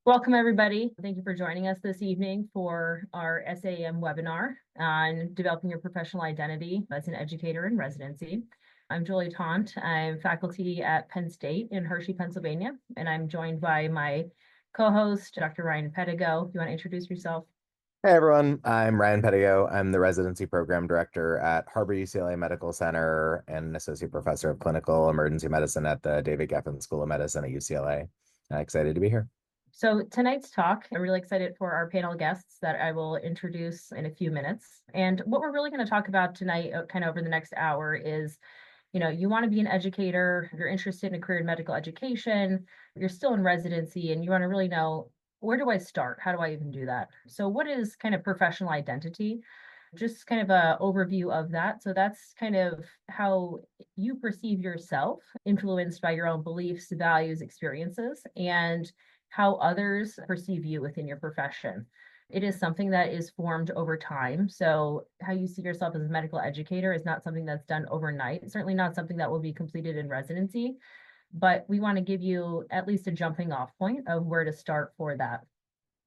Welcome, everybody. Thank you for joining us this evening for our SAEM webinar on developing your professional identity as an educator in residency. I'm Julie Tondt. I'm faculty at Penn State in Hershey, Pennsylvania, and I'm joined by my co-host, Dr. Ryan Pedigo. Do you want to introduce yourself? Hey everyone, I'm Ryan Pedigo. I'm the residency program director at Harbor UCLA Medical Center and an associate professor of clinical emergency medicine at the David Geffen School of Medicine at UCLA. Excited to be here. So tonight's talk, I'm really excited for our panel guests that I will introduce in a few minutes. And what we're really going to talk about tonight, kind of over the next hour, is you want to be an educator, you're interested in a career in medical education, you're still in residency, and you want to really know, where do I start? How do I even do that? So what is kind of professional identity? Just kind of a overview of that. So that's kind of how you perceive yourself, influenced by your own beliefs, values, experiences, and how others perceive you within your profession. It is something that is formed over time. So how you see yourself as a medical educator is not something that's done overnight, certainly not something that will be completed in residency, but we want to give you at least a jumping off point of where to start for that.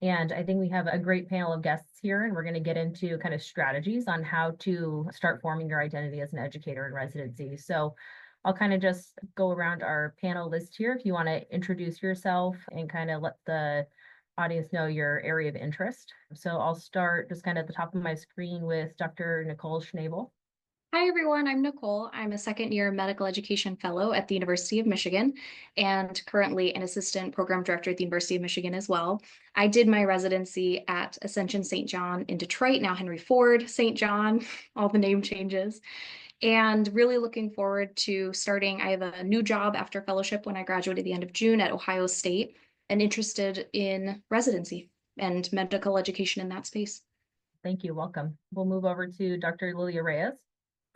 And I think we have a great panel of guests here, and we're going to get into kind of strategies on how to start forming your identity as an educator in residency. So I'll kind of just go around our panel list here if you want to introduce yourself and kind of let the audience know your area of interest. So I'll start just kind of at the top of my screen with Dr. Nicole Schnabel. Hi, everyone. I'm Nicole. I'm a second-year medical education fellow at the University of Michigan and currently an assistant program director at the University of Michigan as well. I did my residency at Ascension St. John in Detroit, now Henry Ford St. John, all the name changes, and really looking forward to starting. I have a new job after fellowship when I graduate at the end of June at Ohio State and interested in residency and medical education in that space. Thank you. Welcome. We'll move over to Dr. Lilia Reyes.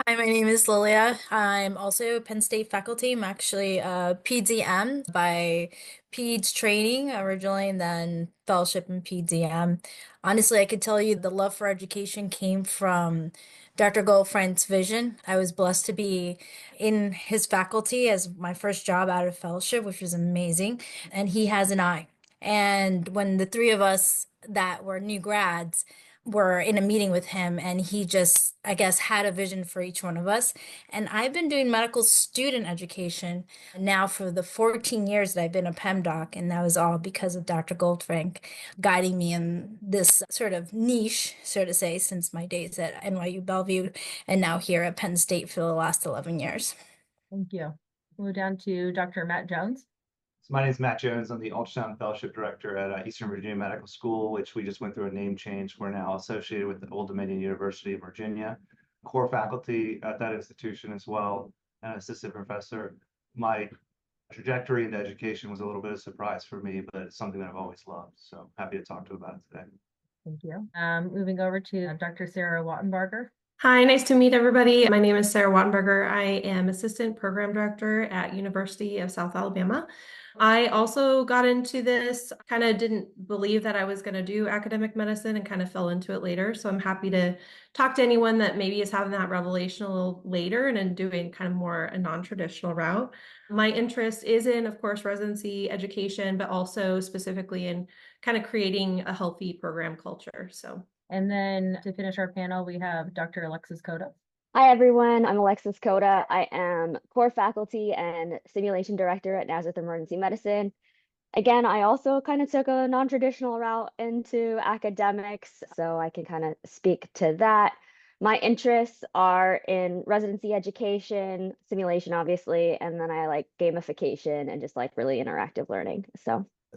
Hi, my name is Lilia. I'm also Penn State faculty. I'm actually a PDM by PEDS training originally and then fellowship in PDM. Honestly, I could tell you the love for education came from Dr. Goldfriend's vision. I was blessed to be in his faculty as my first job out of fellowship, which was amazing. And he has an eye. And when the three of us that were new grads were in a meeting with him, and he just, I guess, had a vision for each one of us. And I've been doing medical student education now for the 14 years that I've been a PEMDoc, and that was all because of Dr. Goldfrank guiding me in this sort of niche, so to say, since my days at NYU Bellevue and now here at Penn State for the last 11 years. Thank you. Move down to Dr. Matt Jones. So my name is Matt Jones. I'm the Ultrasound Fellowship Director at Eastern Virginia Medical School, which we just went through a name change. We're now associated with the Old Dominion University of Virginia. Core faculty at that institution as well, and assistant professor. My trajectory into education was a little bit of a surprise for me, but it's something that I've always loved. So happy to talk to you about it today. Thank you. Moving over to Dr. Sara Wattenbarger. Hi, nice to meet everybody. My name is Sara Wattenbarger. I am Assistant Program Director at University of South Alabama. I also got into this, kind of didn't believe that I was going to do academic medicine and kind of fell into it later. So I'm happy to talk to anyone that maybe is having that revelation a little later and then doing kind of more a non-traditional route. My interest is in, of course, residency education, but also specifically in kind of creating a healthy program culture. And then to finish our panel, we have Dr. Alexis Koda. Hi, everyone. I'm Alexis Koda. I am core faculty and simulation director at Nazareth Emergency Medicine. Again, I also kind of took a non-traditional route into academics, so I can kind of speak to that. My interests are in residency education, simulation, obviously, and then I like gamification and just like really interactive learning.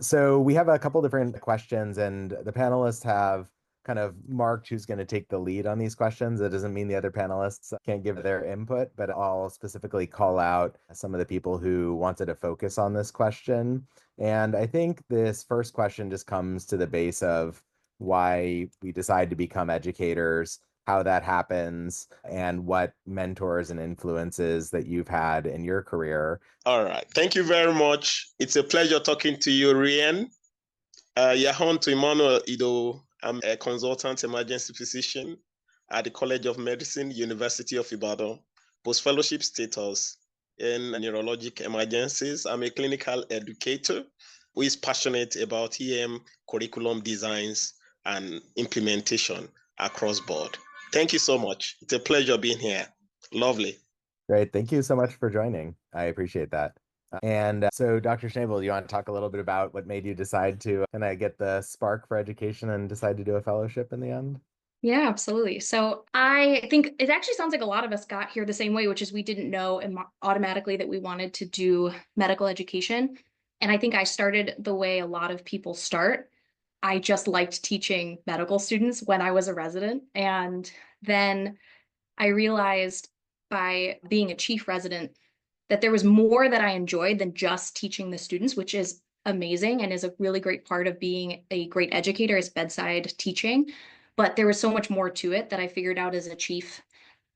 So we have a couple different questions, and the panelists have kind of marked who's going to take the lead on these questions. That doesn't mean the other panelists can't give their input, but I'll specifically call out some of the people who wanted to focus on this question. And I think this first question just comes to the base of why we decide to become educators, how that happens, and what mentors and influences that you've had in your career. All right. Thank you very much. It's a pleasure talking to you, Ryan. Yahon to Emmanuel Ido. I'm a consultant emergency physician at the College of Medicine, University of Ibadan, post-fellowship status in neurologic emergencies. I'm a clinical educator who is passionate about EM curriculum designs and implementation across board. Thank you so much. It's a pleasure being here. Lovely. Great. Thank you so much for joining. I appreciate that. And so, Dr. Schnabel, you want to talk a little bit about what made you decide to kind of get the spark for education and decide to do a fellowship in the end? Yeah, absolutely. So I think it actually sounds like a lot of us got here the same way, which is we didn't know automatically that we wanted to do medical education. And I think I started the way a lot of people start. I just liked teaching medical students when I was a resident. And then I realized by being a chief resident that there was more that I enjoyed than just teaching the students, which is amazing and is a really great part of being a great educator is bedside teaching. But there was so much more to it that I figured out as a chief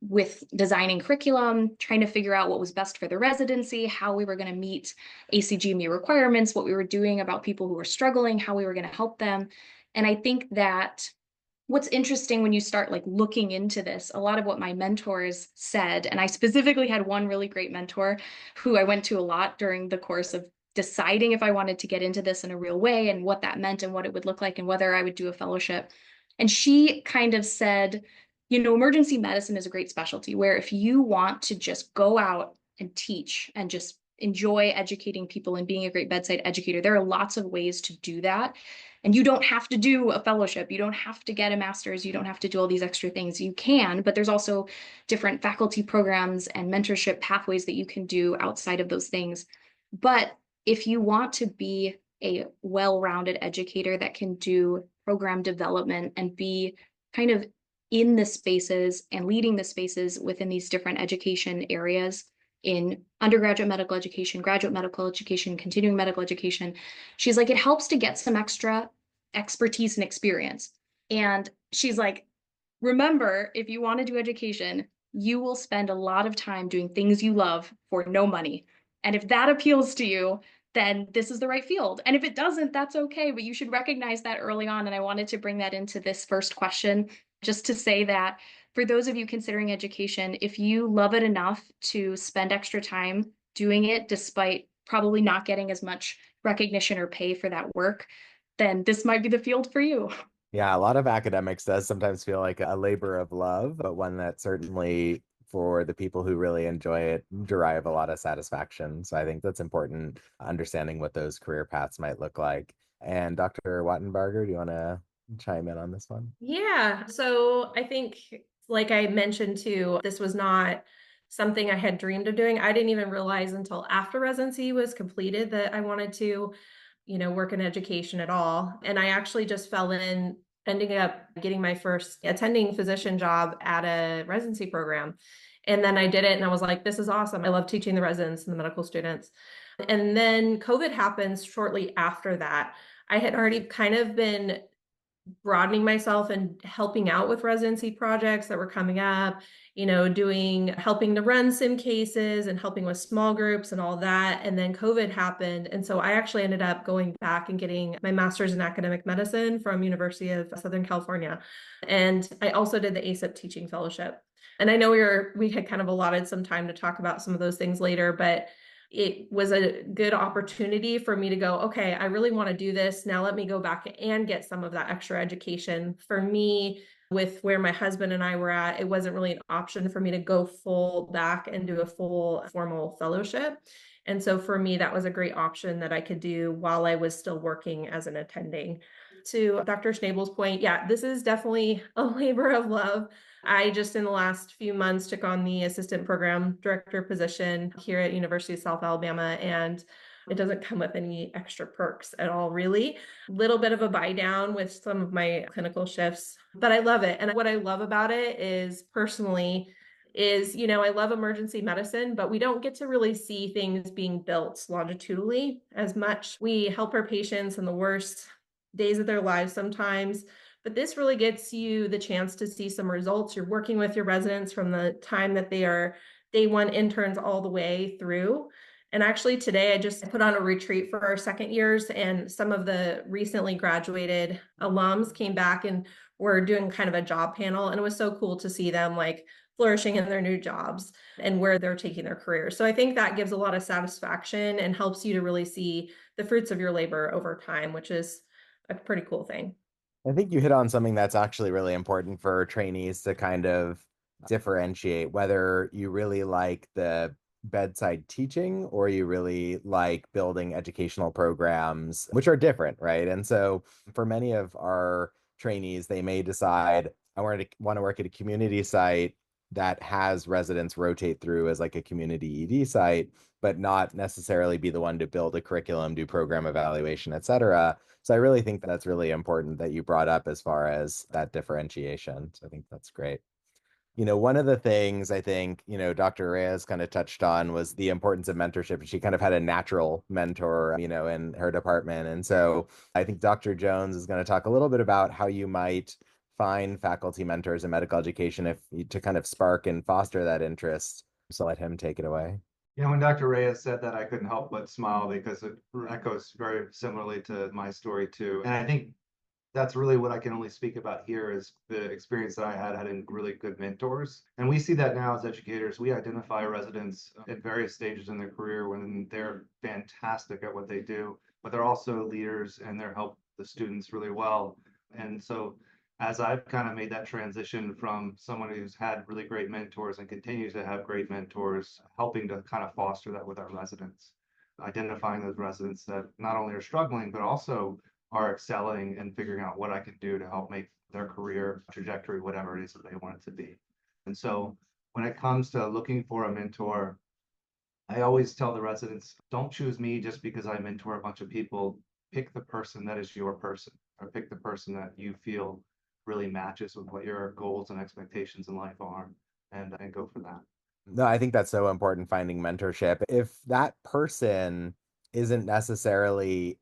with designing curriculum, trying to figure out what was best for the residency, how we were going to meet ACGME requirements, what we were doing about people who were struggling, how we were going to help them. And I think that what's interesting when you start like looking into this, a lot of what my mentors said, and I specifically had one really great mentor who I went to a lot during the course of deciding if I wanted to get into this in a real way and what that meant and what it would look like and whether I would do a fellowship. And she kind of said, you know, emergency medicine is a great specialty where if you want to just go out and teach and just enjoy educating people and being a great bedside educator, there are lots of ways to do that. And you don't have to do a fellowship. You don't have to get a master's. You don't have to do all these extra things. You can, but there's also different faculty programs and mentorship pathways that you can do outside of those things. But if you want to be a well-rounded educator that can do program development and be kind of in the spaces and leading the spaces within these different education areas in undergraduate medical education, graduate medical education, continuing medical education, she's like, it helps to get some extra expertise and experience. And she's like, remember, if you want to do education, you will spend a lot of time doing things you love for no money. And if that appeals to you, then this is the right field. And if it doesn't, that's okay, but you should recognize that early on. And I wanted to bring that into this first question, just to say that for those of you considering education, if you love it enough to spend extra time doing it, despite probably not getting as much recognition or pay for that work, then this might be the field for you. Yeah, a lot of academics does sometimes feel like a labor of love, but one that certainly for the people who really enjoy it derive a lot of satisfaction. So I think that's important, understanding what those career paths might look like. And Dr. Wattenbarger, do you want to chime in on this one? Yeah, so I think, like I mentioned too, this was not something I had dreamed of doing. I didn't even realize until after residency was completed that I wanted to, you know, work in education at all. And I actually just fell in, ending up getting my first attending physician job at a residency program. And then I did it and I was like, this is awesome. I love teaching the residents and the medical students. And then COVID happens shortly after that. I had already kind of been broadening myself and helping out with residency projects that were coming up, you know, helping to run sim cases and helping with small groups and all that. And then COVID happened. And so I actually ended up going back and getting my master's in academic medicine from University of Southern California. And I also did the ACIP teaching fellowship. And I know we had kind of allotted some time to talk about some of those things later, but it was a good opportunity for me to go, okay, I really want to do this. Now let me go back and get some of that extra education. For me, with where my husband and I were at, it wasn't really an option for me to go full back and do a full formal fellowship. And so for me, that was a great option that I could do while I was still working as an attending. To Dr. Schnabel's point, yeah, this is definitely a labor of love. I just in the last few months took on the assistant program director position here at University of South Alabama, and it doesn't come with any extra perks at all, really. A little bit of a buy down with some of my clinical shifts, but I love it. And what I love about it is personally is, you know, I love emergency medicine, but we don't get to really see things being built longitudinally as much. We help our patients in the worst days of their lives sometimes, but this really gets you the chance to see some results. You're working with your residents from the time that they are day one interns all the way through. And actually today I just put on a retreat for our second years, and some of the recently graduated alums came back and were doing kind of a job panel. And it was so cool to see them like flourishing in their new jobs and where they're taking their career. So I think that gives a lot of satisfaction and helps you to really see the fruits of your labor over time, which is a pretty cool thing. I think you hit on something that's actually really important for trainees to kind of differentiate whether you really like the bedside teaching or you really like building educational programs, which are different, right? And so for many of our trainees, they may decide, I want to work at a community site that has residents rotate through as like a community ED site, but not necessarily be the one to build a curriculum, do program evaluation, et cetera. So I really think that's really important that you brought up as far as that differentiation. So I think that's great. One of the things I think, Dr. Reyes kind of touched on was the importance of mentorship. She kind of had a natural mentor, in her department. And so I think Dr. Jones is going to talk a little bit about how you might find faculty mentors in medical education to kind of spark and foster that interest. So let him take it away. Yeah, when Dr. Reyes said that, I couldn't help but smile because it echoes very similarly to my story too. And I think that's really what I can only speak about here is the experience that I had having really good mentors. And we see that now as educators. We identify residents at various stages in their career when they're fantastic at what they do, but they're also leaders and they help the students really well. And so as I've kind of made that transition from someone who's had really great mentors and continues to have great mentors, helping to kind of foster that with our residents, identifying those residents that not only are struggling, but also are excelling and figuring out what I can do to help make their career trajectory, whatever it is that they want it to be. And so when it comes to looking for a mentor, I always tell the residents, don't choose me just because I mentor a bunch of people. Pick the person that is your person, or pick the person that you feel really matches with what your goals and expectations in life are, and go for that. No, I think that's so important, finding mentorship. If that person isn't necessarily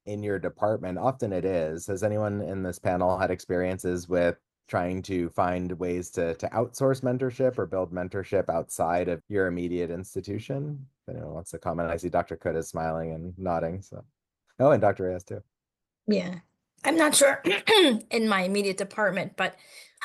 in your department, often it is. Has anyone in this panel had experiences with trying to find ways to outsource mentorship or build mentorship outside of your immediate institution? If anyone wants to comment, I see Dr. Koda is smiling and nodding. So, oh, and Dr. Reyes too. Yeah. I'm not sure in my immediate department, but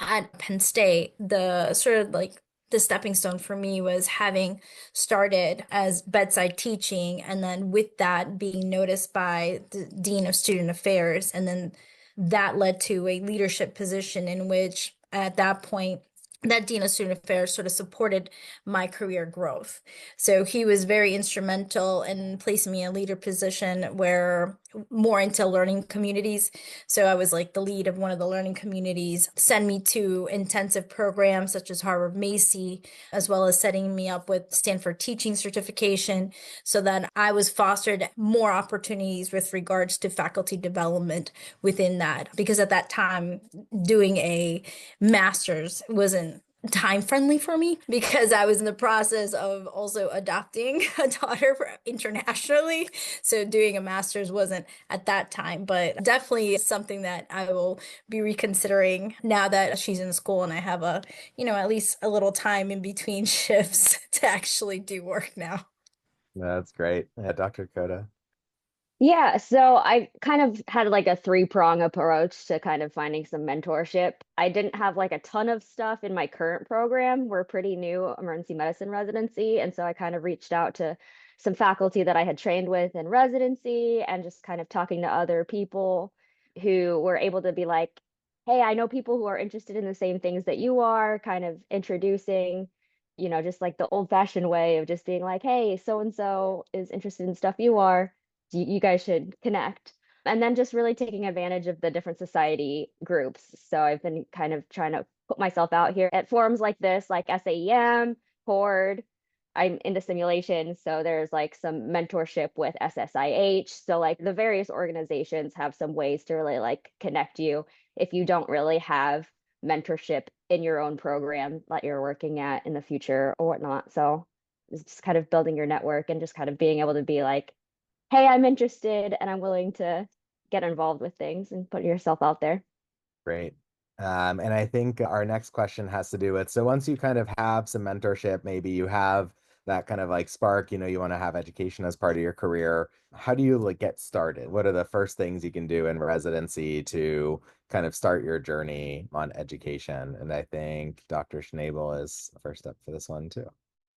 at Penn State, the sort of like the stepping stone for me was having started as bedside teaching, and then with that being noticed by the Dean of Student Affairs. And then that led to a leadership position in which at that point, that Dean of Student Affairs sort of supported my career growth. So he was very instrumental in placing me in a leader position where more into learning communities. So I was like the lead of one of the learning communities, send me to intensive programs such as Harvard Macy, as well as setting me up with Stanford teaching certification so that I was fostered more opportunities with regards to faculty development within that. Because at that time, doing a master's wasn't time friendly for me because I was in the process of also adopting a daughter internationally. So doing a master's wasn't at that time, but definitely something that I will be reconsidering now that she's in school and I have at least a little time in between shifts to actually do work now. That's great. Yeah, Dr. Koda. Yeah, so I kind of had like a three-prong approach to kind of finding some mentorship. I didn't have like a ton of stuff in my current program. We're pretty new emergency medicine residency, and so I kind of reached out to some faculty that I had trained with in residency and just kind of talking to other people who were able to be like, hey, I know people who are interested in the same things that you are, kind of introducing, just like the old-fashioned way of just being like, hey, so and so is interested in stuff you are, you guys should connect. And then just really taking advantage of the different society groups. So I've been kind of trying to put myself out here at forums like this, like SAEM, Horde. I'm into simulation, so there's like some mentorship with SSIH. So like the various organizations have some ways to really like connect you if you don't really have mentorship in your own program that you're working at in the future or whatnot. So it's just kind of building your network and just kind of being able to be like, hey, I'm interested and I'm willing to get involved with things and put yourself out there. Great. And I think our next question has to do with, so once you kind of have some mentorship, maybe you have that kind of like spark, you want to have education as part of your career. How do you like get started? What are the first things you can do in residency to kind of start your journey on education? And I think Dr. Schnabel is first up for this one too.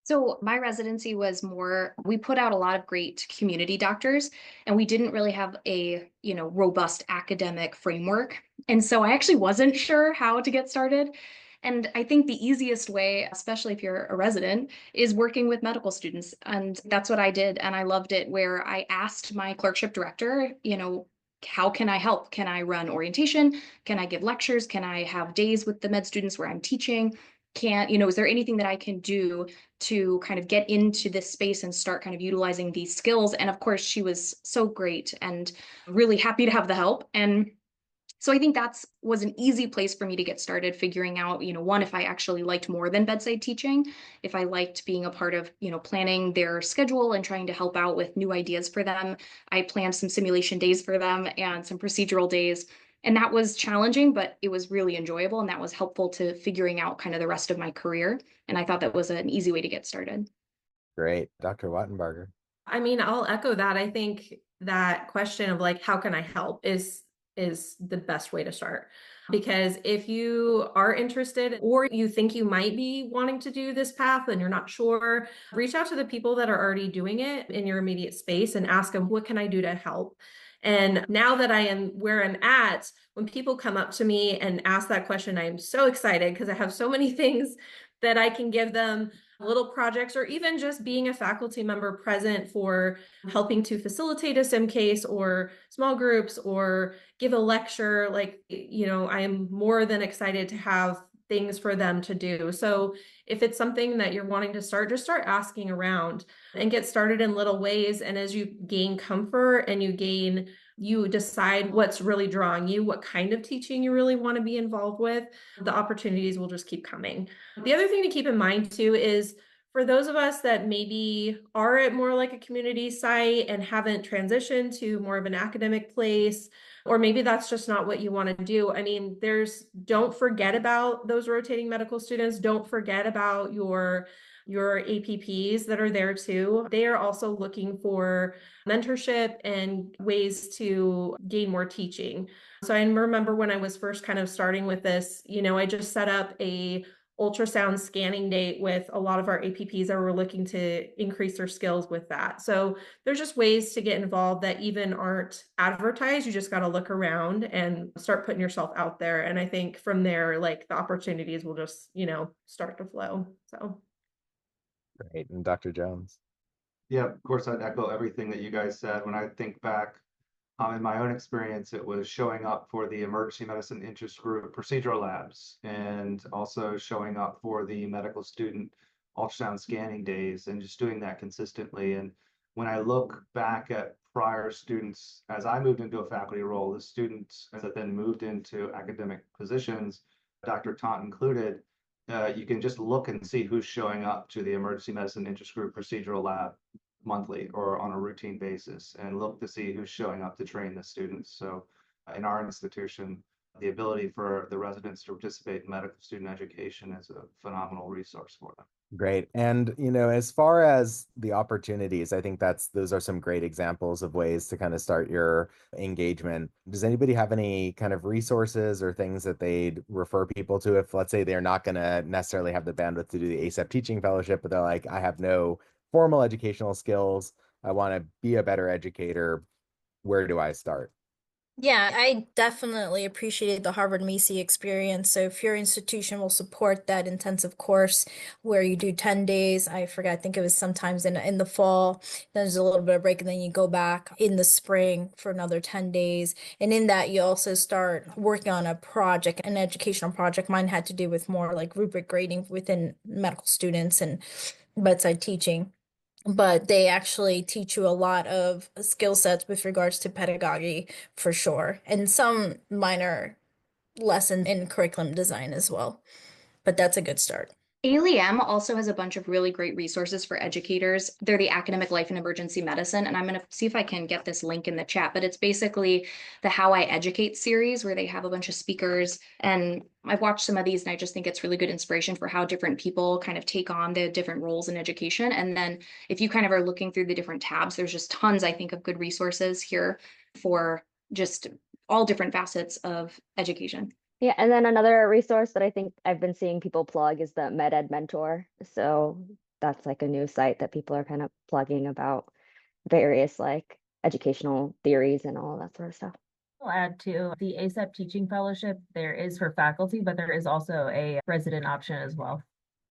So my residency was more, we put out a lot of great community doctors, and we didn't really have a, robust academic framework. And so I actually wasn't sure how to get started. And I think the easiest way, especially if you're a resident, is working with medical students. And that's what I did. And I loved it, where I asked my clerkship director, how can I help? Can I run orientation? Can I give lectures? Can I have days with the med students where I'm teaching? Is there anything that I can do to kind of get into this space and start kind of utilizing these skills? And of course, she was so great and really happy to have the help. And so I think was an easy place for me to get started figuring out, one, if I actually liked more than bedside teaching, if I liked being a part of, planning their schedule and trying to help out with new ideas for them. I planned some simulation days for them and some procedural days. And that was challenging, but it was really enjoyable. And that was helpful to figuring out kind of the rest of my career. And I thought that was an easy way to get started. Great. Dr. Wattenbarger. I mean, I'll echo that. I think that question of like, how can I help is the best way to start. Because if you are interested or you think you might be wanting to do this path and you're not sure, reach out to the people that are already doing it in your immediate space and ask them, what can I do to help? And now that I am where I'm at, when people come up to me and ask that question, I'm so excited because I have so many things that I can give them, little projects, or even just being a faculty member present for helping to facilitate a sim case or small groups or give a lecture. Like, I am more than excited to have things for them to do. So if it's something that you're wanting to start, just start asking around and get started in little ways. And as you gain comfort and you decide what's really drawing you, what kind of teaching you really want to be involved with, the opportunities will just keep coming. The other thing to keep in mind too is for those of us that maybe are at more like a community site and haven't transitioned to more of an academic place, or maybe that's just not what you want to do. I mean, don't forget about those rotating medical students. Don't forget about your APPs that are there too. They are also looking for mentorship and ways to gain more teaching. So I remember when I was first kind of starting with this, I just set up a ultrasound scanning date with a lot of our APPs that were looking to increase their skills with that. So there's just ways to get involved that even aren't advertised. You just got to look around and start putting yourself out there. And I think from there, like the opportunities will just, start to flow. So. Great. And Dr. Jones. Yeah, of course, I'd echo everything that you guys said. When I think back, in my own experience, it was showing up for the emergency medicine interest group procedural labs and also showing up for the medical student ultrasound scanning days and just doing that consistently. And when I look back at prior students, as I moved into a faculty role, the students that then moved into academic positions, Dr. Tondt included, you can just look and see who's showing up to the emergency medicine interest group procedural lab monthly or on a routine basis, and look to see who's showing up to train the students. So in our institution, the ability for the residents to participate in medical student education is a phenomenal resource for them. Great. And, as far as the opportunities, I think those are some great examples of ways to kind of start your engagement. Does anybody have any kind of resources or things that they'd refer people to if, let's say, they're not going to necessarily have the bandwidth to do the ASAP teaching fellowship, but they're like, I have no formal educational skills. I want to be a better educator. Where do I start? Yeah, I definitely appreciated the Harvard MECE experience. So if your institution will support that intensive course where you do 10 days, I think it was sometimes in the fall, then there's a little bit of break and then you go back in the spring for another 10 days. And in that, you also start working on a project, an educational project. Mine had to do with more like rubric grading within medical students and bedside teaching. But they actually teach you a lot of skill sets with regards to pedagogy for sure, and some minor lessons in curriculum design as well. But that's a good start. ALEM also has a bunch of really great resources for educators. They're the Academic Life in Emergency Medicine, and I'm going to see if I can get this link in the chat, but it's basically the How I Educate series where they have a bunch of speakers, and I've watched some of these and I just think it's really good inspiration for how different people kind of take on the different roles in education. And then if you kind of are looking through the different tabs, there's just tons, I think, of good resources here for just all different facets of education. Yeah, and then another resource that I think I've been seeing people plug is the MedEd Mentor. So that's like a new site that people are kind of plugging about various like educational theories and all that sort of stuff. I'll add to the ASAP Teaching Fellowship. There is for faculty, but there is also a resident option as well.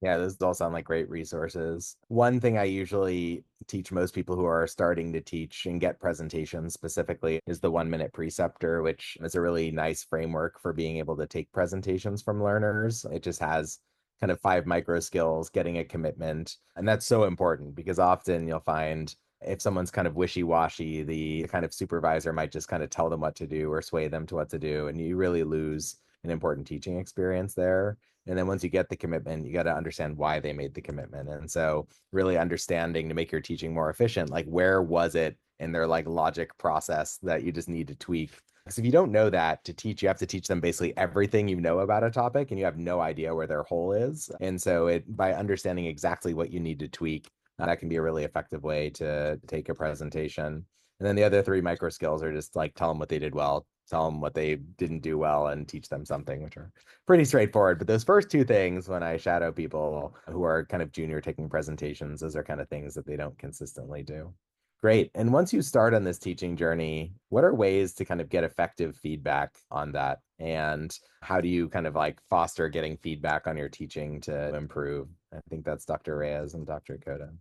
Yeah, those all sound like great resources. One thing I usually teach most people who are starting to teach and get presentations specifically is the 1 minute preceptor, which is a really nice framework for being able to take presentations from learners. It just has kind of 5 micro skills, getting a commitment. And that's so important because often you'll find if someone's kind of wishy-washy, the kind of supervisor might just kind of tell them what to do or sway them to what to do. And you really lose an important teaching experience there. And then once you get the commitment, you got to understand why they made the commitment. And so really understanding to make your teaching more efficient, like where was it in their like logic process that you just need to tweak? Because if you don't know that to teach, you have to teach them basically everything you know about a topic and you have no idea where their hole is. And so by understanding exactly what you need to tweak, that can be a really effective way to take a presentation. And then the other 3 micro skills are just like tell them what they did well, tell them what they didn't do well, and teach them something, which are pretty straightforward. But those first 2 things, when I shadow people who are kind of junior taking presentations, those are kind of things that they don't consistently do. Great. And once you start on this teaching journey, what are ways to kind of get effective feedback on that? And how do you kind of like foster getting feedback on your teaching to improve? I think that's Dr. Reyes and Dr. Koda.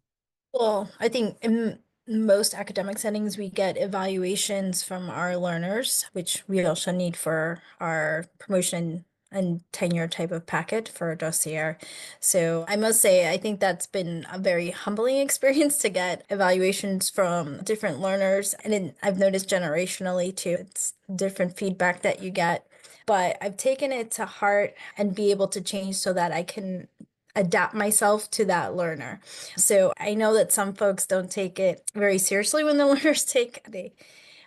Well, I think in most academic settings, we get evaluations from our learners, which we also need for our promotion and tenure type of packet for a dossier. So I must say, I think that's been a very humbling experience to get evaluations from different learners. And I've noticed generationally too, it's different feedback that you get. But I've taken it to heart and be able to change so that I can adapt myself to that learner. So I know that some folks don't take it very seriously when the learners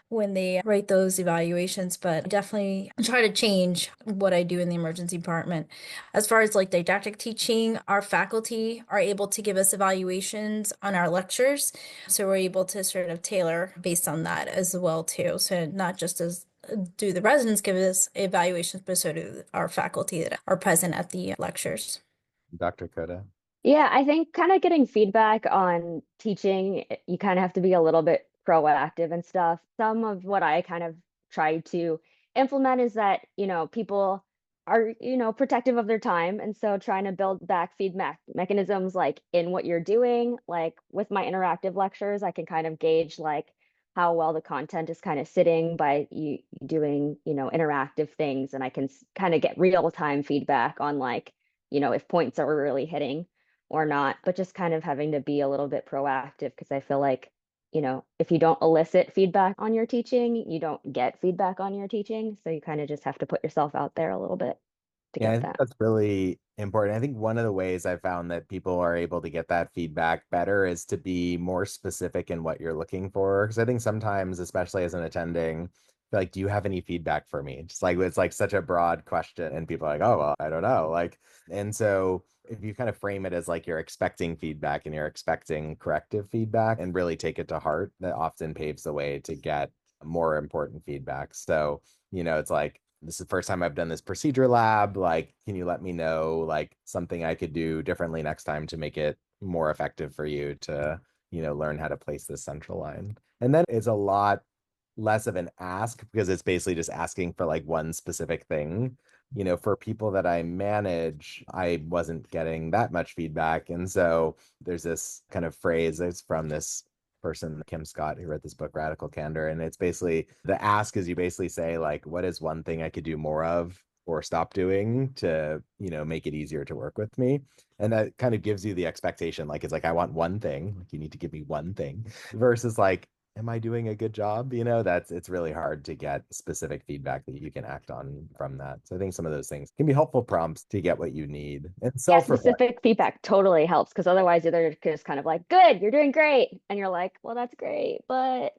when they write those evaluations, but I definitely try to change what I do in the emergency department. As far as like didactic teaching, our faculty are able to give us evaluations on our lectures. So we're able to sort of tailor based on that as well too. So not just as do the residents give us evaluations, but so do our faculty that are present at the lectures. Dr. Koda. Yeah, I think kind of getting feedback on teaching, you kind of have to be a little bit proactive and stuff. Some of what I kind of try to implement is that, people are, protective of their time. And so trying to build back feedback mechanisms like in what you're doing, like with my interactive lectures, I can kind of gauge like how well the content is kind of sitting by you doing, interactive things. And I can kind of get real-time feedback on like, if points are really hitting or not, but just kind of having to be a little bit proactive because I feel like, if you don't elicit feedback on your teaching, you don't get feedback on your teaching. So you kind of just have to put yourself out there a little bit to Yeah, I get think that. that's really important. I think one of the ways I found that people are able to get that feedback better is to be more specific in what you're looking for. Because I think sometimes, especially as an attending, like, do you have any feedback for me? Just like it's like such a broad question, and people are like, oh, well, I don't know. Like, and so if you kind of frame it as like you're expecting feedback and you're expecting corrective feedback and really take it to heart, that often paves the way to get more important feedback. So, it's like, this is the first time I've done this procedure lab. Like, can you let me know like something I could do differently next time to make it more effective for you to, learn how to place this central line? And then it's a lot less of an ask because it's basically just asking for like one specific thing. For people that I manage, I wasn't getting that much feedback. And so there's this kind of phrase that's from this person, Kim Scott, who wrote this book, Radical Candor. And it's basically the ask is you basically say, like, what is one thing I could do more of or stop doing to, make it easier to work with me? And that kind of gives you the expectation, like, it's like, I want one thing, like, you need to give me one thing versus like, am I doing a good job? It's really hard to get specific feedback that you can act on from that. So I think some of those things can be helpful prompts to get what you need. And Yeah, self-reflection. specific feedback totally helps, because otherwise they're just kind of like, good, you're doing great. And you're like, well, that's great, but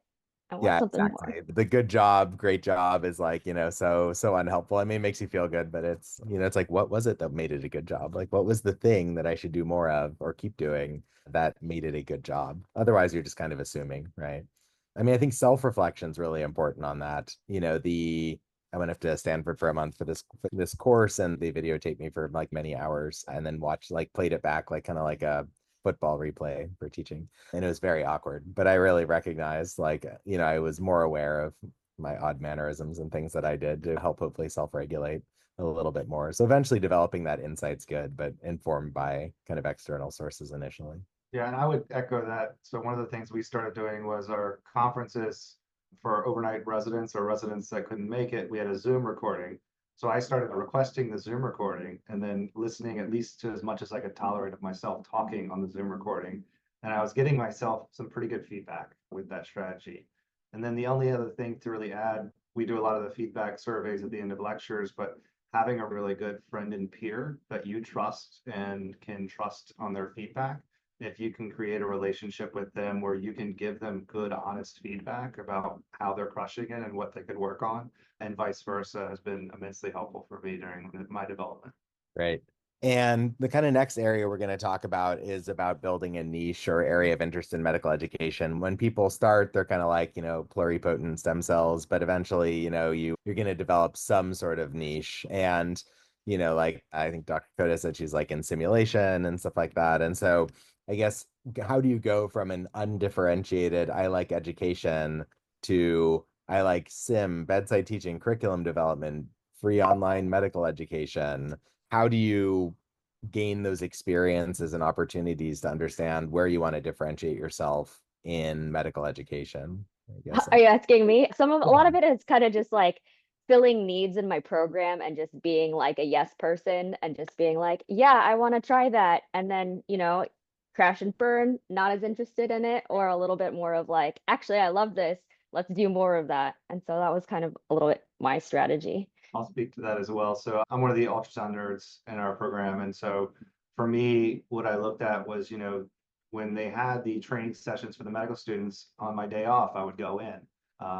I want Yeah, something more. exactly. The good job, great job is like, so unhelpful. I mean, it makes you feel good, but it's like, what was it that made it a good job? Like, what was the thing that I should do more of or keep doing that made it a good job? Otherwise, you're just kind of assuming, right? I mean, I think self-reflection is really important on that. I went up to Stanford for a month for this course, and they videotaped me for like many hours and then played it back, like kind of like a football replay for teaching. And it was very awkward, but I really recognized, I was more aware of my odd mannerisms and things that I did to help hopefully self-regulate a little bit more. So eventually developing that insight's good, but informed by kind of external sources initially. Yeah, and I would echo that. So one of the things we started doing was our conferences for overnight residents or residents that couldn't make it, we had a Zoom recording. So I started requesting the Zoom recording and then listening at least to as much as I could tolerate of myself talking on the Zoom recording. And I was getting myself some pretty good feedback with that strategy. And then the only other thing to really add, we do a lot of the feedback surveys at the end of lectures, but having a really good friend and peer that you trust and can trust on their feedback, if you can create a relationship with them where you can give them good, honest feedback about how they're crushing it and what they could work on, and vice versa, has been immensely helpful for me during my development. Right. And the kind of next area we're going to talk about is about building a niche or area of interest in medical education. When people start, they're kind of like, pluripotent stem cells, but eventually, you're going to develop some sort of niche. And, like I think Dr. Koda said she's like in simulation and stuff like that. And so I guess, how do you go from an undifferentiated, I like education, to I like sim, bedside teaching, curriculum development, free online medical education? How do you gain those experiences and opportunities to understand where you want to differentiate yourself in medical education? I guess. Are you asking me? A lot of it is kind of just like filling needs in my program and just being like a yes person and just being like, yeah, I want to try that. And then, crash and burn, not as interested in it, or a little bit more of like, actually, I love this. Let's do more of that. And so that was kind of a little bit my strategy. I'll speak to that as well. So I'm one of the ultrasound nerds in our program. And so for me, what I looked at was, when they had the training sessions for the medical students on my day off, I would go in.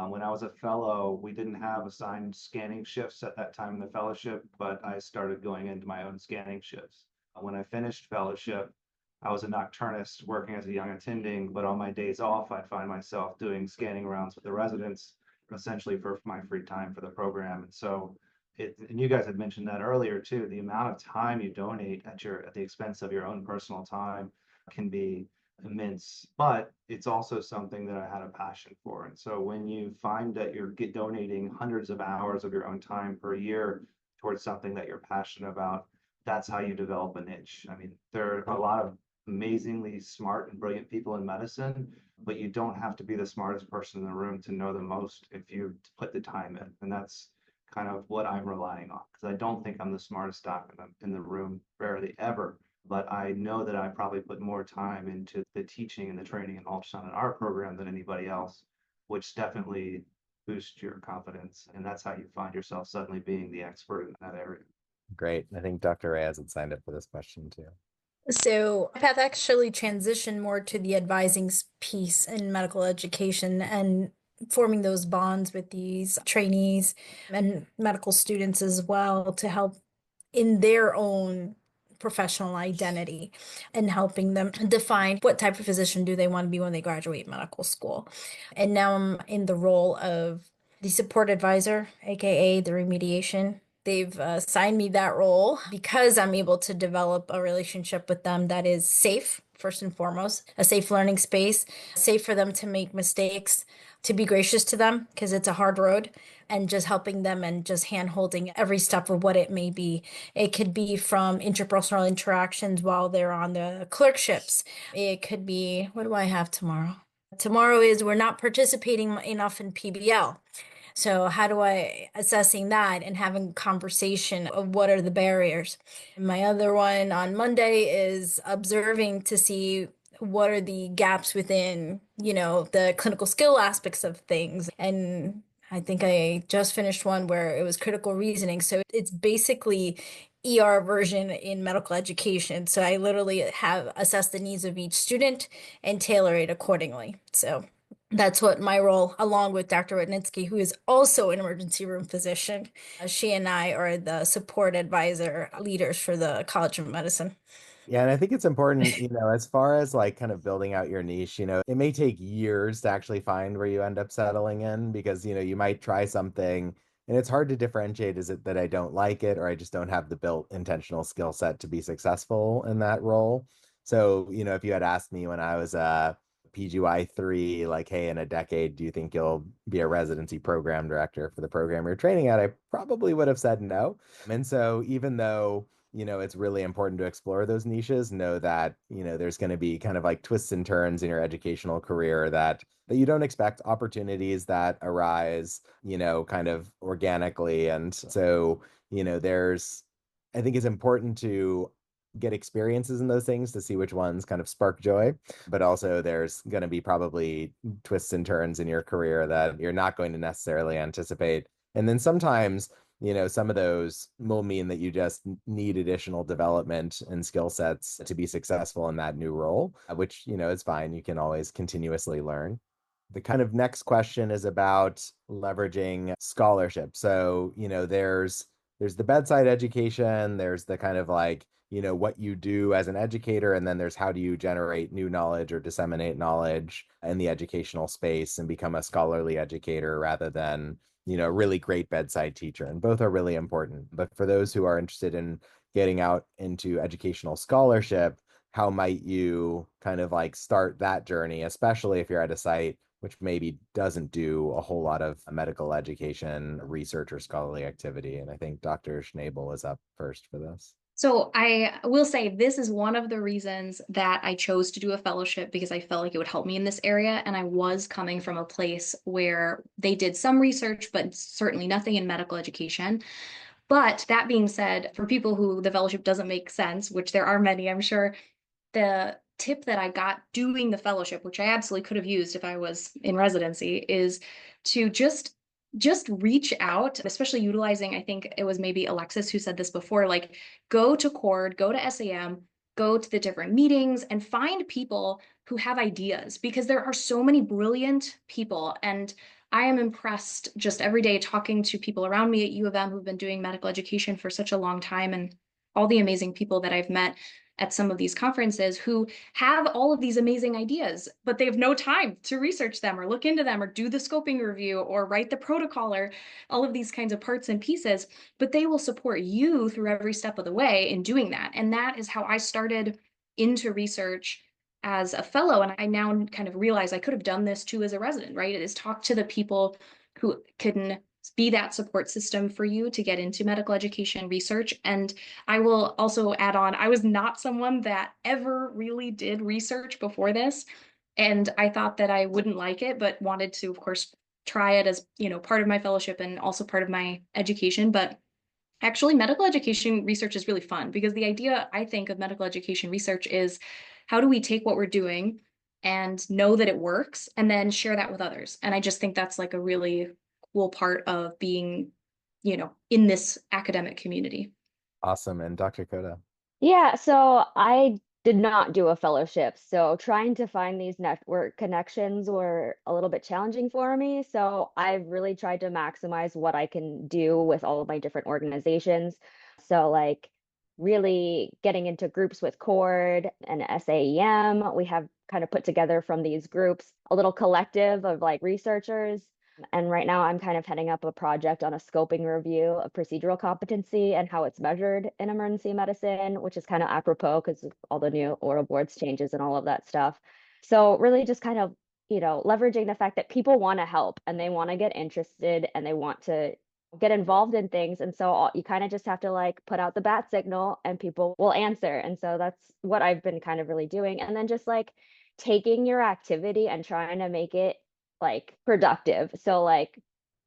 When I was a fellow, we didn't have assigned scanning shifts at that time in the fellowship, but I started going into my own scanning shifts. When I finished fellowship, I was a nocturnist working as a young attending, but on my days off, I'd find myself doing scanning rounds with the residents, essentially for my free time for the program. And so and you guys had mentioned that earlier too, the amount of time you donate at the expense of your own personal time can be immense, but it's also something that I had a passion for. And so when you find that you're donating hundreds of hours of your own time per year towards something that you're passionate about, that's how you develop a niche. I mean, there are a lot of amazingly smart and brilliant people in medicine, but you don't have to be the smartest person in the room to know the most if you put the time in. And that's kind of what I'm relying on, because I don't think I'm the smartest doc in the room, rarely ever, but I know that I probably put more time into the teaching and the training and ultrasound in our program than anybody else, which definitely boosts your confidence. And that's how you find yourself suddenly being the expert in that area. Great. I think Dr. Reyes had signed up for this question too. So I've actually transitioned more to the advising piece in medical education and forming those bonds with these trainees and medical students as well to help in their own professional identity and helping them define what type of physician do they want to be when they graduate medical school. And now I'm in the role of the support advisor, aka the remediation. They've assigned me that role because I'm able to develop a relationship with them that is safe, first and foremost, a safe learning space, safe for them to make mistakes, to be gracious to them because it's a hard road, and just helping them and just hand holding every step of what it may be. It could be from interpersonal interactions while they're on the clerkships. It could be, what do I have tomorrow? Tomorrow is we're not participating enough in PBL. So how do I assessing that and having conversation of what are the barriers? My other one on Monday is observing to see what are the gaps within the clinical skill aspects of things. And I think I just finished one where it was critical reasoning. So it's basically ER version in medical education. So I literally have assessed the needs of each student and tailor it accordingly. So that's what my role, along with Dr. Rudnitsky, who is also an emergency room physician. She and I are the support advisor leaders for the College of Medicine. Yeah, and I think it's important, as far as like kind of building out your niche, it may take years to actually find where you end up settling in because, you might try something and it's hard to differentiate. Is it that I don't like it or I just don't have the built intentional skill set to be successful in that role? So, if you had asked me when I was PGY3, like, hey, in a decade, do you think you'll be a residency program director for the program you're training at? I probably would have said no. And so even though it's really important to explore those niches, know that, there's going to be kind of like twists and turns in your educational career that you don't expect, opportunities that arise, kind of organically. And so, I think it's important to get experiences in those things to see which ones kind of spark joy, but also there's going to be probably twists and turns in your career that you're not going to necessarily anticipate. And then sometimes some of those will mean that you just need additional development and skill sets to be successful in that new role, which, is fine. You can always continuously learn. The kind of next question is about leveraging scholarship. So, there's the bedside education, there's the kind of like, what you do as an educator, and then there's how do you generate new knowledge or disseminate knowledge in the educational space and become a scholarly educator rather than really great bedside teacher. And both are really important. But for those who are interested in getting out into educational scholarship, how might you kind of like start that journey, especially if you're at a site which maybe doesn't do a whole lot of medical education research or scholarly activity? And I think Dr. Schnabel is up first for this. So I will say this is one of the reasons that I chose to do a fellowship, because I felt like it would help me in this area. And I was coming from a place where they did some research, but certainly nothing in medical education. But that being said, for people who the fellowship doesn't make sense, which there are many, I'm sure, the tip that I got doing the fellowship, which I absolutely could have used if I was in residency, is to just reach out, especially utilizing, I think it was maybe Alexis who said this before, like go to CORD, go to SAM, go to the different meetings and find people who have ideas, because there are so many brilliant people. And I am impressed just every day talking to people around me at U of M who've been doing medical education for such a long time, and all the amazing people that I've met at some of these conferences who have all of these amazing ideas, but they have no time to research them or look into them or do the scoping review or write the protocol or all of these kinds of parts and pieces, but they will support you through every step of the way in doing that. And that is how I started into research as a fellow. And I now kind of realize I could have done this too as a resident, right? It is talk to the people who can be that support system for you to get into medical education research. And I will also add on, I was not someone that ever really did research before this. And I thought that I wouldn't like it, but wanted to, of course, try it as, part of my fellowship and also part of my education. But actually, medical education research is really fun, because the idea, I think, of medical education research is how do we take what we're doing and know that it works and then share that with others. And I just think that's like a really cool part of being, in this academic community. Awesome. And Dr. Koda? Yeah, so I did not do a fellowship. So trying to find these network connections were a little bit challenging for me. So I've really tried to maximize what I can do with all of my different organizations. So like really getting into groups with CORD and SAEM, we have kind of put together from these groups a little collective of like researchers. And right now I'm kind of heading up a project on a scoping review of procedural competency and how it's measured in emergency medicine, which is kind of apropos because of all the new oral boards changes and all of that stuff. So really just kind of, leveraging the fact that people want to help and they want to get interested and they want to get involved in things. And so you kind of just have to like put out the bat signal and people will answer. And so that's what I've been kind of really doing. And then just like taking your activity and trying to make it like productive. So like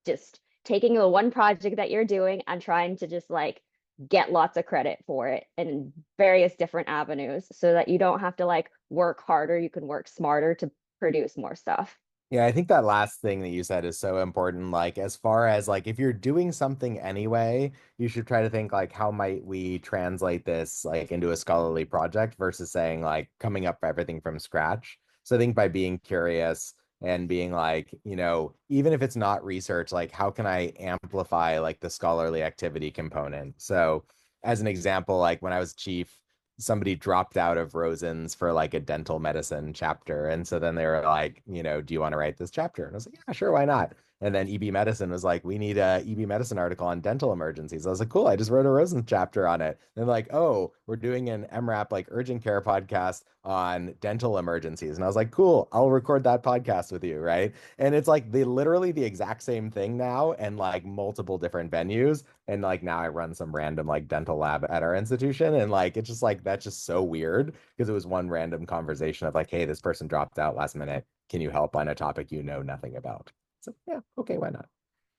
just taking the one project that you're doing and trying to just like get lots of credit for it in various different avenues so that you don't have to like work harder. You can work smarter to produce more stuff. Yeah, I think that last thing that you said is so important. Like, as far as like, if you're doing something anyway, you should try to think like, how might we translate this like into a scholarly project versus saying like coming up with everything from scratch. So I think by being curious and being like, even if it's not research, like how can I amplify like the scholarly activity component? So as an example, like when I was chief, somebody dropped out of Rosen's for like a dental medicine chapter. And so then they were like, do you want to write this chapter? And I was like, yeah, sure, why not? And then EB Medicine was like, we need a EB Medicine article on dental emergencies. I was like, cool, I just wrote a Rosen's chapter on it. And they're like, oh, we're doing an MRAP like urgent care podcast on dental emergencies. And I was like, cool, I'll record that podcast with you, right? And it's like literally the exact same thing now and like multiple different venues. And like now I run some random like dental lab at our institution. And like it's just like that's just so weird because it was one random conversation of like, hey, this person dropped out last minute. Can you help on a topic you know nothing about? So yeah, okay, why not?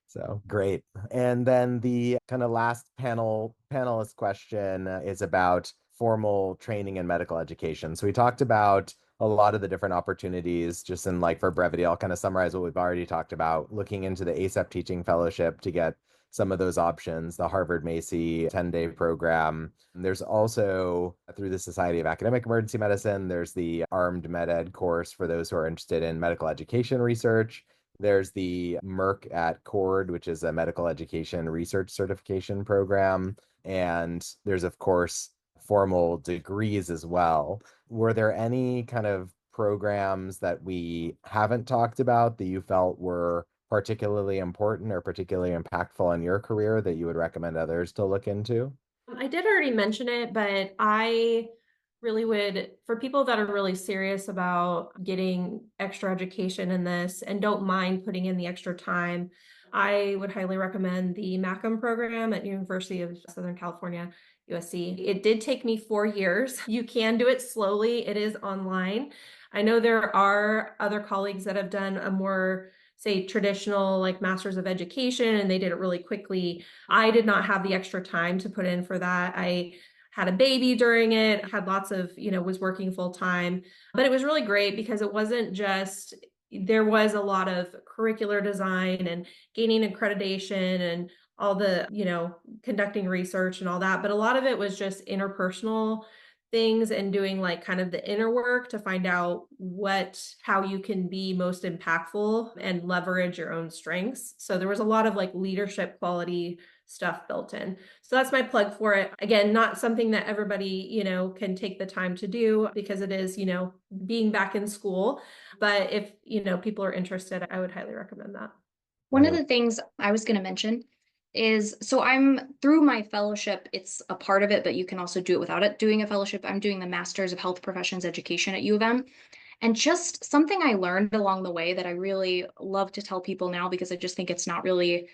So great. And then the kind of last panelist question is about formal training in medical education. So we talked about a lot of the different opportunities. Just in like for brevity, I'll kind of summarize what we've already talked about, looking into the ASAP teaching fellowship to get some of those options, the Harvard Macy 10-day program. And there's also through the Society of Academic Emergency Medicine, there's the Armed Med Ed course for those who are interested in medical education research. There's the Merck at Cord, which is a medical education research certification program. And there's, of course, formal degrees as well. Were there any kind of programs that we haven't talked about that you felt were particularly important or particularly impactful in your career that you would recommend others to look into? I did already mention it, but I really would, for people that are really serious about getting extra education in this and don't mind putting in the extra time, I would highly recommend the MACM program at University of Southern California, USC. It did take me 4 years. You can do it slowly. It is online. I know there are other colleagues that have done a more, say, traditional like Masters of Education, and they did it really quickly. I did not have the extra time to put in for that. I had a baby during it, had lots of, was working full time, but it was really great because it wasn't just, there was a lot of curricular design and gaining accreditation and all the, conducting research and all that. But a lot of it was just interpersonal things and doing like kind of the inner work to find out how you can be most impactful and leverage your own strengths. So there was a lot of like leadership quality stuff built in. So that's my plug for it. Again, not something that everybody, can take the time to do because it is, being back in school. But if, people are interested, I would highly recommend that. One of the things I was going to mention is, so I'm through my fellowship, it's a part of it, but you can also do it without it. Doing a fellowship, I'm doing the Masters of Health Professions Education at U of M. And just something I learned along the way that I really love to tell people now, because I just think it's not really,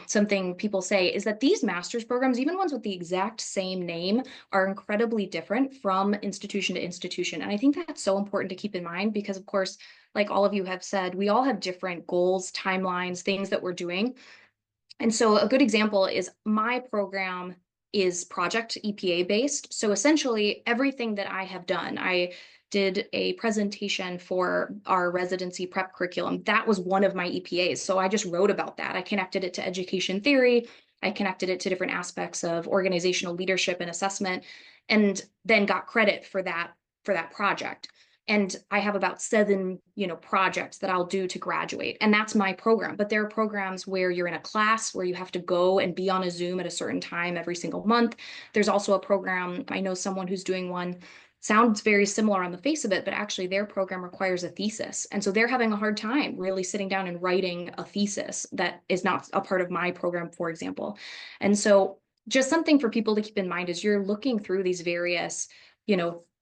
something people say, is that these master's programs, even ones with the exact same name, are incredibly different from institution to institution. And I think that's so important to keep in mind because, of course, like all of you have said, we all have different goals, timelines, things that we're doing. And so a good example is my program is project EPA based. So essentially everything that I have done, I did a presentation for our residency prep curriculum. That was one of my EPAs. So I just wrote about that. I connected it to education theory. I connected it to different aspects of organizational leadership and assessment, and then got credit for that project. And I have about 7, projects that I'll do to graduate. And that's my program. But there are programs where you're in a class where you have to go and be on a Zoom at a certain time every single month. There's also a program, I know someone who's doing one, sounds very similar on the face of it, but actually their program requires a thesis. And so they're having a hard time really sitting down and writing a thesis that is not a part of my program, for example. And so just something for people to keep in mind as you're looking through these various,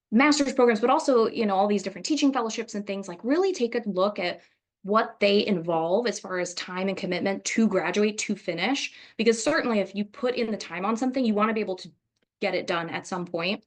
master's programs, but also, all these different teaching fellowships and things, like really take a look at what they involve as far as time and commitment to graduate, to finish, because certainly if you put in the time on something, you want to be able to get it done at some point.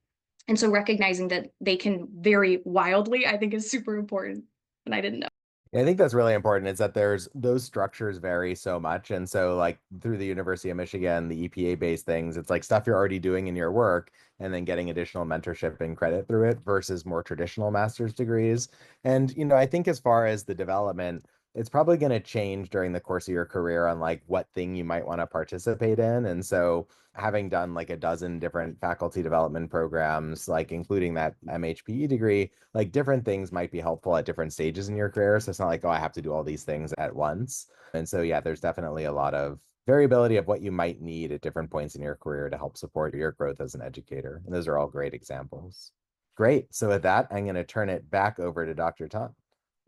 And so recognizing that they can vary wildly, I think is super important. And I didn't know. I think that's really important is that there's those structures vary so much. And so like through the University of Michigan, the EPA based things, it's like stuff you're already doing in your work and then getting additional mentorship and credit through it versus more traditional master's degrees. And, I think as far as the development, it's probably going to change during the course of your career on like what thing you might want to participate in. And so having done like a dozen different faculty development programs, like including that MHPE degree, like different things might be helpful at different stages in your career. So it's not like, oh, I have to do all these things at once. And so, yeah, there's definitely a lot of variability of what you might need at different points in your career to help support your growth as an educator. And those are all great examples. Great. So with that, I'm going to turn it back over to Dr. Tondt.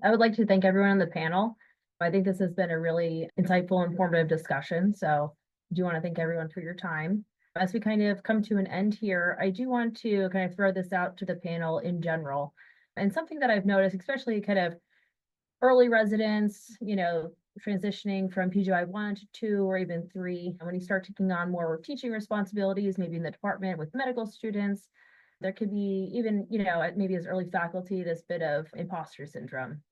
I would like to thank everyone on the panel. I think this has been a really insightful, informative discussion. So I do want to thank everyone for your time. As we kind of come to an end here, I do want to kind of throw this out to the panel in general. And something that I've noticed, especially kind of early residents, transitioning from PGY 1 to 2 or even 3, when you start taking on more teaching responsibilities, maybe in the department with medical students, there could be even, maybe as early faculty, this bit of imposter syndrome,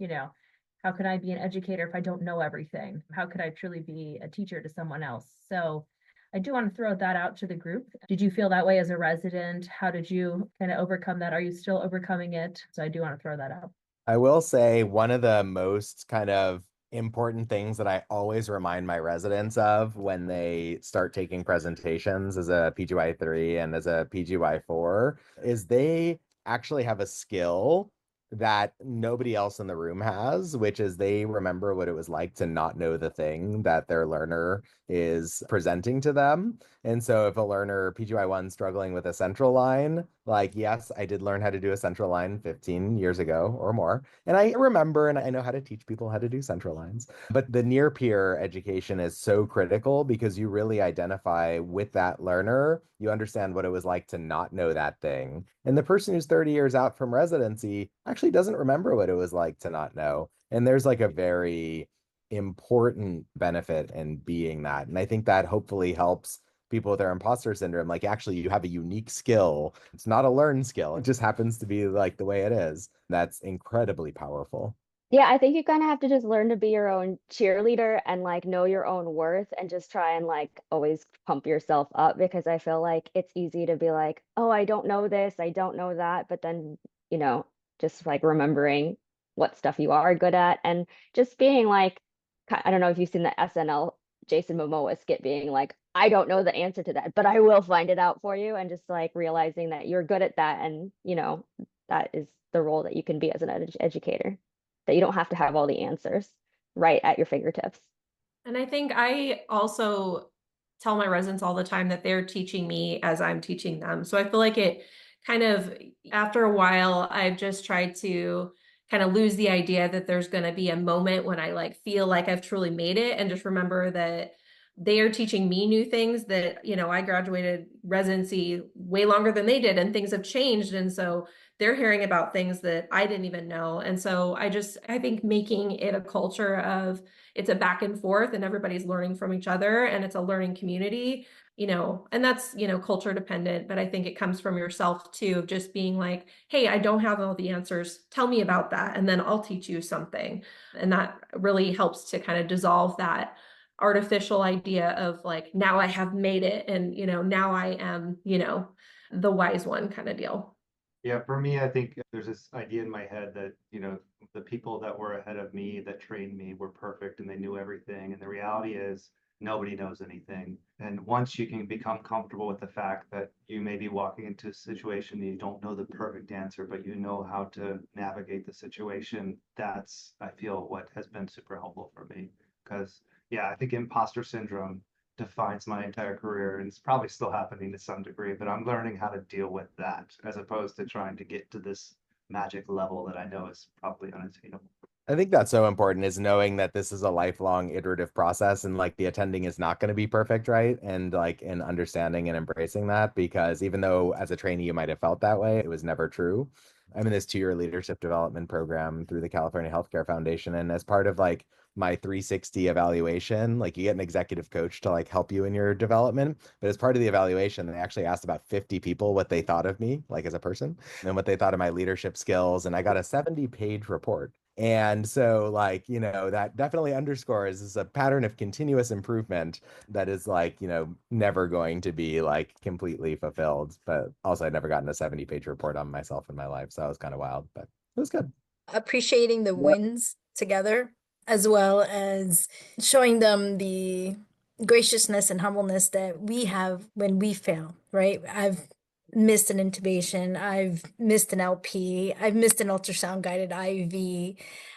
how could I be an educator if I don't know everything? How could I truly be a teacher to someone else? So I do want to throw that out to the group. Did you feel that way as a resident? How did you kind of overcome that? Are you still overcoming it? So I do want to throw that out. I will say one of the most kind of important things that I always remind my residents of when they start taking presentations as a PGY3 and as a PGY4 is they actually have a skill that nobody else in the room has, which is they remember what it was like to not know the thing that their learner is presenting to them. And so if a learner PGY1 struggling with a central line, like, yes, I did learn how to do a central line 15 years ago or more. And I remember and I know how to teach people how to do central lines. But the near peer education is so critical because you really identify with that learner. You understand what it was like to not know that thing. And the person who's 30 years out from residency actually doesn't remember what it was like to not know. And there's like a very important benefit in being that. And I think that hopefully helps people with their imposter syndrome. Like, actually, you have a unique skill. It's not a learned skill. It just happens to be like the way it is. That's incredibly powerful. Yeah, I think you kind of have to just learn to be your own cheerleader and like know your own worth and just try and like always pump yourself up because I feel like it's easy to be like, oh, I don't know this, I don't know that. But then, just like remembering what stuff you are good at and just being like, I don't know if you've seen the SNL Jason Momoa skit being like, I don't know the answer to that, but I will find it out for you. And just like realizing that you're good at that. And, that is the role that you can be as an educator, that you don't have to have all the answers right at your fingertips. And I think I also tell my residents all the time that they're teaching me as I'm teaching them. So I feel like it kind of, after a while, I've just tried to kind of lose the idea that there's going to be a moment when I like feel like I've truly made it and just remember that they are teaching me new things that, I graduated residency way longer than they did and things have changed. And so they're hearing about things that I didn't even know. And so I think making it a culture of it's a back and forth and everybody's learning from each other and it's a learning community, and that's, culture dependent, but I think it comes from yourself too, of just being like, hey, I don't have all the answers. Tell me about that. And then I'll teach you something. And that really helps to kind of dissolve that artificial idea of like, now I have made it and, now I am, the wise one kind of deal. Yeah, for me, I think there's this idea in my head that, the people that were ahead of me that trained me were perfect and they knew everything. And the reality is nobody knows anything. And once you can become comfortable with the fact that you may be walking into a situation and you don't know the perfect answer, but you know how to navigate the situation, that's, I feel, what has been super helpful for me. Because, yeah, I think imposter syndrome defines my entire career and it's probably still happening to some degree, but I'm learning how to deal with that as opposed to trying to get to this magic level that I know is probably unattainable. I think that's so important is knowing that this is a lifelong iterative process and like the attending is not going to be perfect, right? And like in understanding and embracing that, because even though as a trainee you might have felt that way, it was never true. I'm in this 2-year leadership development program through the California Healthcare Foundation. And as part of like my 360 evaluation, like you get an executive coach to like help you in your development. But as part of the evaluation, they actually asked about 50 people what they thought of me, like as a person, and what they thought of my leadership skills. And I got a 70-page report. And so like, that definitely underscores is a pattern of continuous improvement that is like, never going to be like completely fulfilled. But also I'd never gotten a 70-page report on myself in my life. So that was kind of wild, but it was good. Appreciating the wins together, as well as showing them the graciousness and humbleness that we have when we fail, right? I've missed an intubation, I've missed an LP, I've missed an ultrasound guided IV,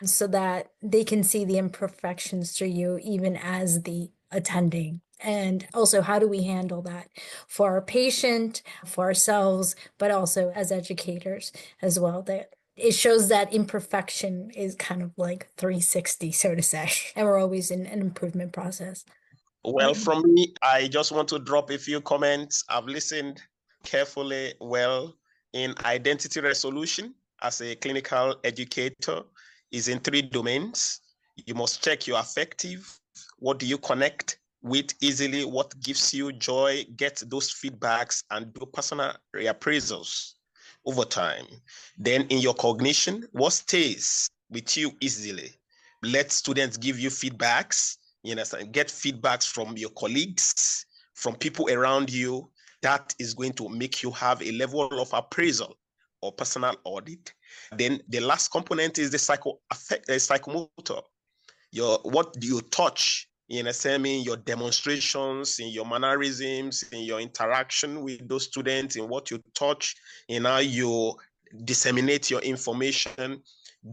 so that they can see the imperfections through you, even as the attending. And also, how do we handle that for our patient, for ourselves, but also as educators as well? That it shows that imperfection is kind of like 360, so to say, and we're always in an improvement process. Well, from me, I just want to drop a few comments. I've listened carefully. Well, in identity resolution, as a clinical educator, is in 3 domains. You must check your affective. What do you connect with easily? What gives you joy? Get those feedbacks and do personal reappraisals over time. Then in your cognition, what stays with you easily? Let students give you feedbacks. Get feedbacks from your colleagues, from people around you. That is going to make you have a level of appraisal or personal audit. Then the last component is the psychomotor. What do you touch in SAEM, your demonstrations, in your mannerisms, in your interaction with those students, in what you touch, in how you disseminate your information,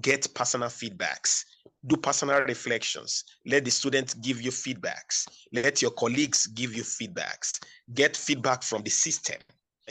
get personal feedbacks. Do personal reflections. Let the students give you feedbacks. Let your colleagues give you feedbacks. Get feedback from the system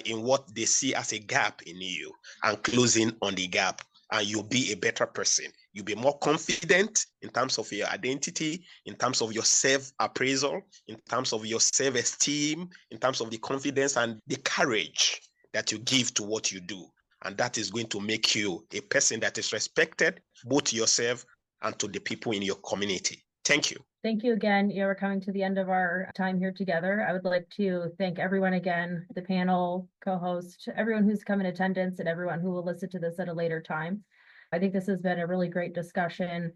in what they see as a gap in you and closing on the gap, and you'll be a better person. You'll be more confident in terms of your identity, in terms of your self-appraisal, in terms of your self-esteem, in terms of the confidence and the courage that you give to what you do. And that is going to make you a person that is respected, both to yourself and to the people in your community. Thank you. Thank you again. We're coming to the end of our time here together. I would like to thank everyone again, the panel, co-host, everyone who's come in attendance, and everyone who will listen to this at a later time. I think this has been a really great discussion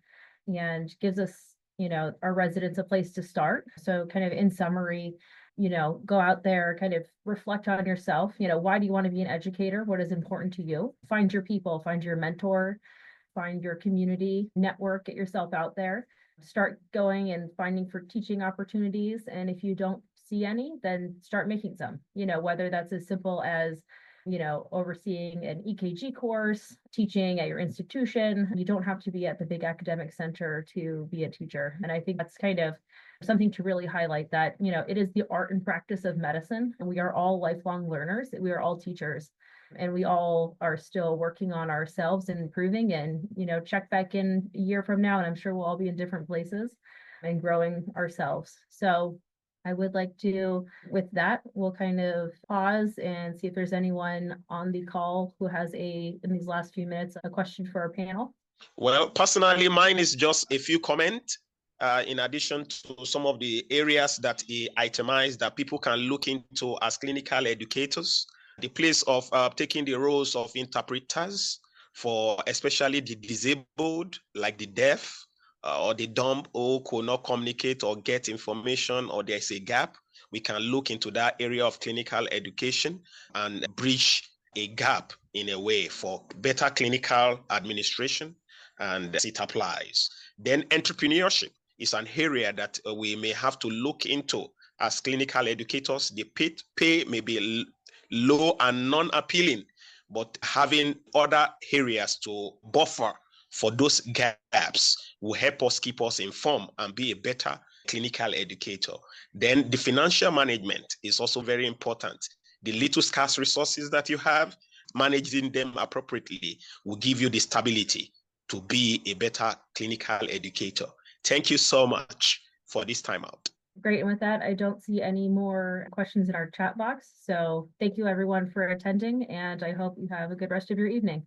and gives us, our residents a place to start. So kind of in summary, go out there, kind of reflect on yourself. Why do you want to be an educator? What is important to you? Find your people, find your mentor, find your community, network, get yourself out there, start going and finding for teaching opportunities. And if you don't see any, then start making some, whether that's as simple as, overseeing an EKG course, teaching at your institution. You don't have to be at the big academic center to be a teacher. And I think that's kind of something to really highlight, that, it is the art and practice of medicine. And we are all lifelong learners. We are all teachers. And we all are still working on ourselves and improving, and, check back in a year from now, and I'm sure we'll all be in different places and growing ourselves. So I would like to, with that, we'll kind of pause and see if there's anyone on the call who has in these last few minutes, a question for our panel. Well, personally, mine is just a few comments. In addition to some of the areas that he itemized that people can look into as clinical educators, the place of taking the roles of interpreters for especially the disabled, like the deaf or the dumb, who could not communicate or get information, or there's a gap. We can look into that area of clinical education and bridge a gap in a way for better clinical administration, and it applies. Then entrepreneurship is an area that we may have to look into as clinical educators. The pay may be low and non-appealing, but having other areas to buffer for those gaps will help us keep us informed and be a better clinical educator. Then the financial management is also very important. The little scarce resources that you have, managing them appropriately will give you the stability to be a better clinical educator. Thank you so much for this time out. Great. And with that, I don't see any more questions in our chat box. So thank you everyone for attending, and I hope you have a good rest of your evening.